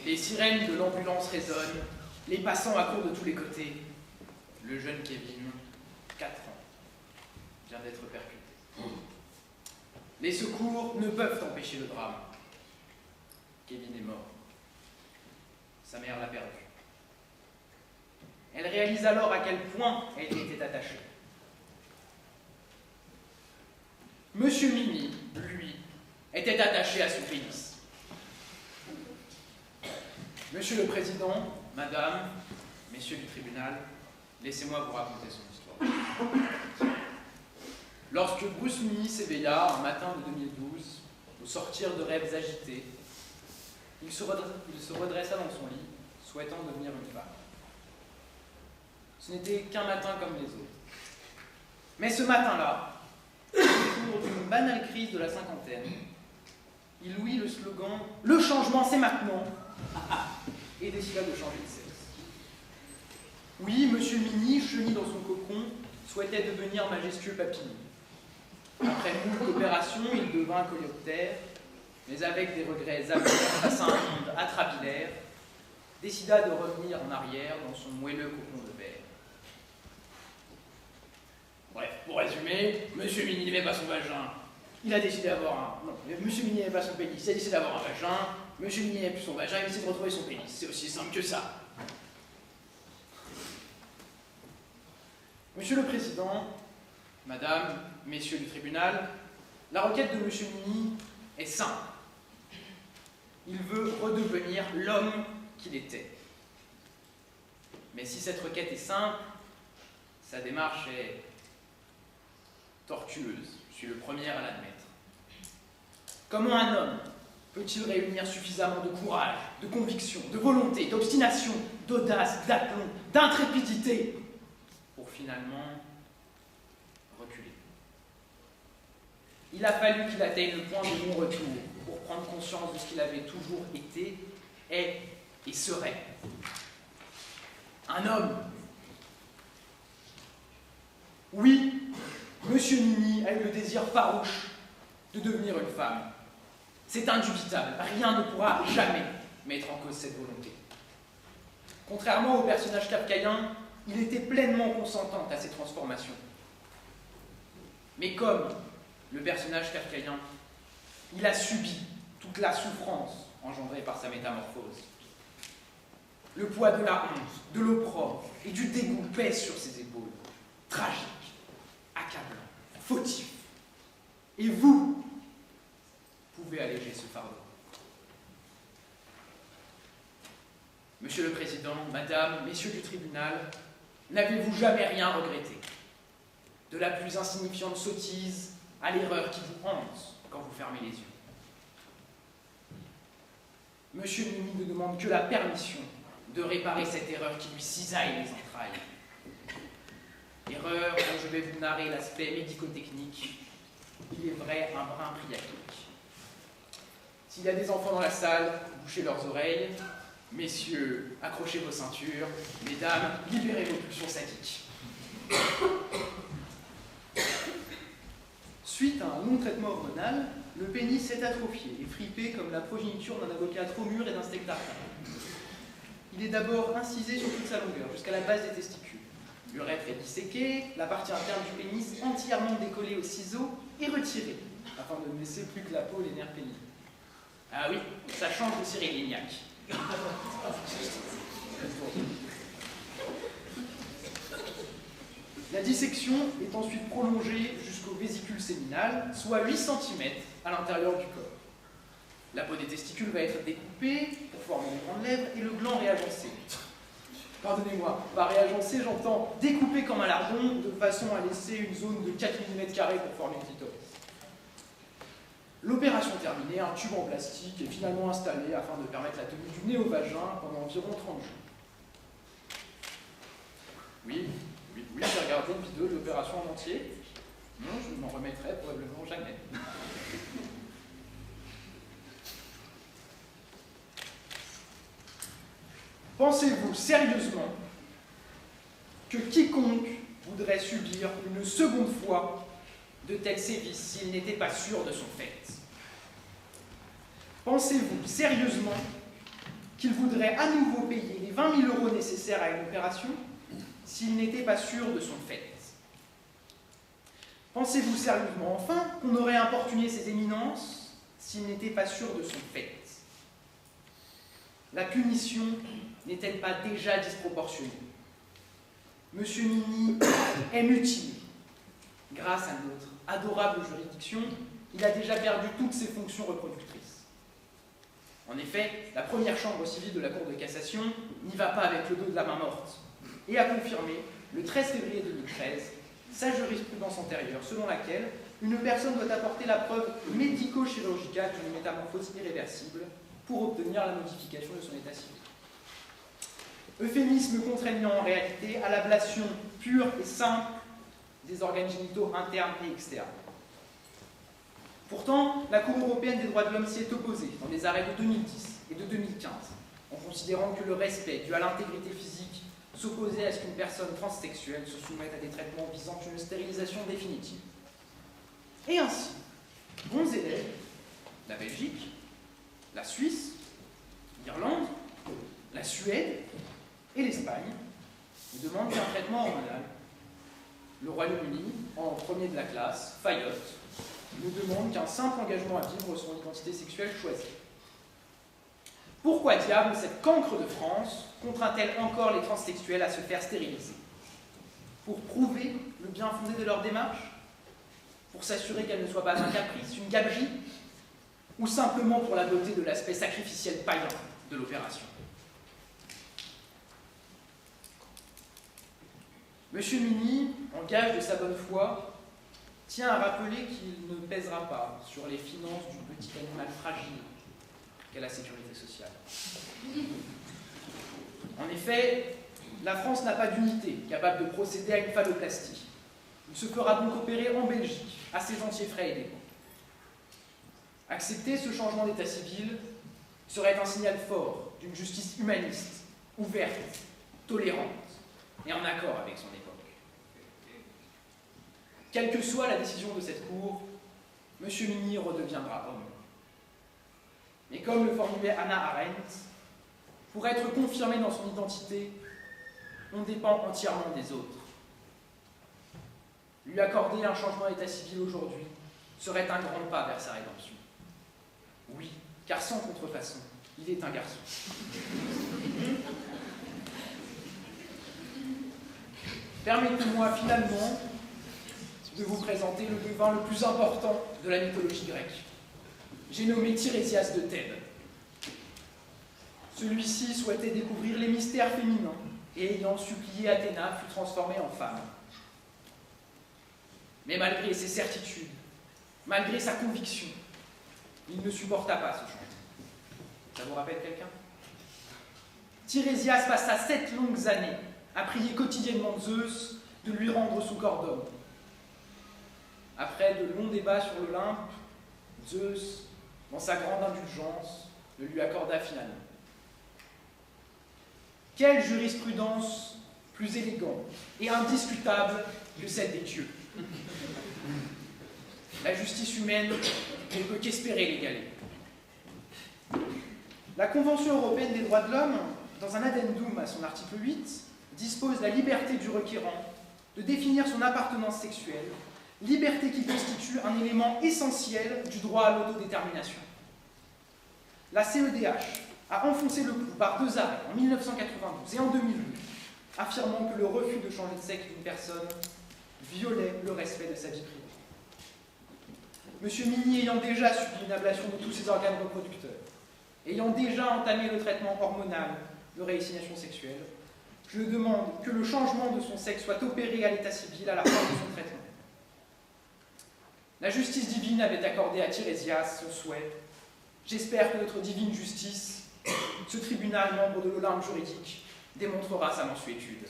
Les sirènes de l'ambulance résonnent, les passants accourent de tous les côtés. Le jeune Kevin, 4 ans, vient d'être percuté. Les secours ne peuvent empêcher le drame. Kevin est mort. Sa mère l'a perdu. Elle réalise alors à quel point elle y était attachée. Monsieur Mini, lui, était attaché à son pénis. Monsieur le Président, Madame, Messieurs du tribunal, laissez-moi vous raconter son histoire. Lorsque Bruce Mini s'éveilla un matin de 2012, au sortir de rêves agités, il se redressa dans son lit, souhaitant devenir une femme. Ce n'était qu'un matin comme les autres. Mais ce matin-là, au cours d'une banale crise de la cinquantaine, il ouït le slogan « Le changement, c'est maintenant !» et décida de changer de sexe. Oui, Monsieur Mini, chenille dans son cocon, souhaitait devenir majestueux papillon. Après moult opérations, il devint coléoptère, mais avec des regrets amers face à un monde atrabilaire, décida de revenir en arrière dans son moelleux cocon de verre. Bref, pour résumer, Monsieur Mini n'aimait pas son vagin. Il a décidé d'avoir un... Non, Monsieur Mini n'aimait pas son pénis, il a décidé d'avoir un vagin. Monsieur Mini n'aimait plus son vagin, il a décidé de retrouver son pénis. C'est aussi simple que ça. Monsieur le Président, Madame, Messieurs du tribunal, la requête de Monsieur Mini est simple. Il veut redevenir l'homme qu'il était. Mais si cette requête est simple, sa démarche est tortueuse. Je suis le premier à l'admettre. Comment un homme peut-il réunir suffisamment de courage, de conviction, de volonté, d'obstination, d'audace, d'aplomb, d'intrépidité pour finalement reculer? Il a fallu qu'il atteigne le point de non-retour pour prendre conscience de ce qu'il avait toujours été, est et serait. Un homme. Oui, Monsieur Mini a eu le désir farouche de devenir une femme. C'est indubitable, rien ne pourra jamais mettre en cause cette volonté. Contrairement au personnage kafkaïen, il était pleinement consentant à ces transformations. Mais comme le personnage kafkaïen, il a subi toute la souffrance engendrée par sa métamorphose. Le poids de la honte, de l'opprobre et du dégoût pèse sur ses épaules. Tragique, accablant, fautif. Et vous pouvez alléger ce fardeau. Monsieur le Président, Madame, Messieurs du tribunal, n'avez-vous jamais rien regretté? De la plus insignifiante sottise à l'erreur qui vous hante quand vous fermez les yeux. Monsieur Mini ne demande que la permission de réparer cette erreur qui lui cisaille les entrailles. Erreur dont je vais vous narrer l'aspect médico-technique, il est vrai un brin priapique. S'il y a des enfants dans la salle, bouchez leurs oreilles. Messieurs, accrochez vos ceintures. Mesdames, libérez vos pulsions sadiques. Suite à un long traitement hormonal, le pénis s'est atrophié et fripé comme la progéniture d'un avocat trop mûr et d'un steak tartare. Il est d'abord incisé sur toute sa longueur, jusqu'à la base des testicules. L'urètre est disséqué, la partie interne du pénis entièrement décollée au ciseau et retirée, afin de ne laisser plus que la peau et les nerfs pénibles. Ah oui, ça change de Cyril Lignac. La dissection est ensuite prolongée jusqu'aux vésicules séminales, soit 8 cm à l'intérieur du corps. La peau des testicules va être découpée pour former les grandes lèvres et le gland réagencé. Pardonnez-moi, par réagencé, j'entends découper comme un lardon de façon à laisser une zone de 4 mm² pour former le clitoris. L'opération terminée, un tube en plastique est finalement installé afin de permettre la tenue du nez au vagin pendant environ 30 jours. Oui, j'ai regardé une vidéo de l'opération en entier. Non, je ne m'en remettrai probablement jamais. Pensez-vous sérieusement que quiconque voudrait subir une seconde fois de tels sévices s'il n'était pas sûr de son fait? Pensez-vous sérieusement qu'il voudrait à nouveau payer les 20 000 € nécessaires à une opération s'il n'était pas sûr de son fait. Pensez-vous sérieusement, enfin, qu'on aurait importuné ces éminences s'il n'était pas sûr de son fait? La punition n'est-elle pas déjà disproportionnée? Monsieur Mini est mutilé. Grâce à notre adorable juridiction, il a déjà perdu toutes ses fonctions reproductrices. En effet, la première chambre civile de la Cour de cassation n'y va pas avec le dos de la main morte et a confirmé, le 13 février 2013, sa jurisprudence antérieure selon laquelle une personne doit apporter la preuve médico-chirurgicale d'une métamorphose irréversible pour obtenir la modification de son état civil. Euphémisme contraignant en réalité à l'ablation pure et simple des organes génitaux internes et externes. Pourtant, la Cour européenne des droits de l'homme s'y est opposée dans les arrêts de 2010 et de 2015, en considérant que le respect dû à l'intégrité physique s'opposait à ce qu'une personne transsexuelle se soumette à des traitements visant une stérilisation définitive. Et ainsi, bons élèves, la Belgique, la Suisse, l'Irlande, la Suède et l'Espagne nous demandent un traitement hormonal. Le Royaume-Uni, en premier de la classe, Fayotte, nous demande qu'un simple engagement à vivre son identité sexuelle choisie. Pourquoi diable cette cancre de France contraint-elle encore les transsexuels à se faire stériliser? Pour prouver le bien fondé de leur démarche? Pour s'assurer qu'elle ne soit pas un caprice, une gabegie? Ou simplement pour la beauté de l'aspect sacrificiel païen de l'opération? Monsieur Mini, en gage de sa bonne foi, tient à rappeler qu'il ne pèsera pas sur les finances du petit animal fragile qu'est la sécurité sociale. En effet, la France n'a pas d'unité capable de procéder à une phalloplastie. Il se fera donc opérer en Belgique, à ses entiers frais et dépens. Accepter ce changement d'état civil serait un signal fort d'une justice humaniste, ouverte, tolérante et en accord avec son époque. Quelle que soit la décision de cette Cour, M. Mini redeviendra homme. Mais comme le formulait Hannah Arendt, pour être confirmé dans son identité, on dépend entièrement des autres. Lui accorder un changement d'état civil aujourd'hui serait un grand pas vers sa rédemption. Oui, car sans contrefaçon, il est un garçon. Permettez-moi finalement de vous présenter le devin le plus important de la mythologie grecque. J'ai nommé Tirésias de Thèbes. Celui-ci souhaitait découvrir les mystères féminins et ayant supplié Athéna fut transformé en femme. Mais malgré ses certitudes, malgré sa conviction, il ne supporta pas ce changement. Ça vous rappelle quelqu'un? Tirésias passa 7 longues années à prier quotidiennement Zeus de lui rendre son corps d'homme. Après de longs débats sur l'Olympe, Zeus, dans sa grande indulgence, le lui accorda finalement. Quelle jurisprudence plus élégante et indiscutable que celle des dieux? La justice humaine ne peut qu'espérer l'égaler. La Convention européenne des droits de l'homme, dans un addendum à son article 8, dispose la liberté du requérant de définir son appartenance sexuelle, liberté qui constitue un élément essentiel du droit à l'autodétermination. La CEDH a enfoncé le clou par 2 arrêts en 1992 et en 2008, affirmant que le refus de changer de sexe d'une personne violait le respect de sa vie privée. Monsieur Mini ayant déjà subi une ablation de tous ses organes reproducteurs, ayant déjà entamé le traitement hormonal de réassignation sexuelle, je demande que le changement de son sexe soit opéré à l'état civil à la fin de son traitement. La justice divine avait accordé à Tirésias son souhait. J'espère que notre divine justice, ce tribunal membre de l'Olympe juridique, démontrera sa mansuétude.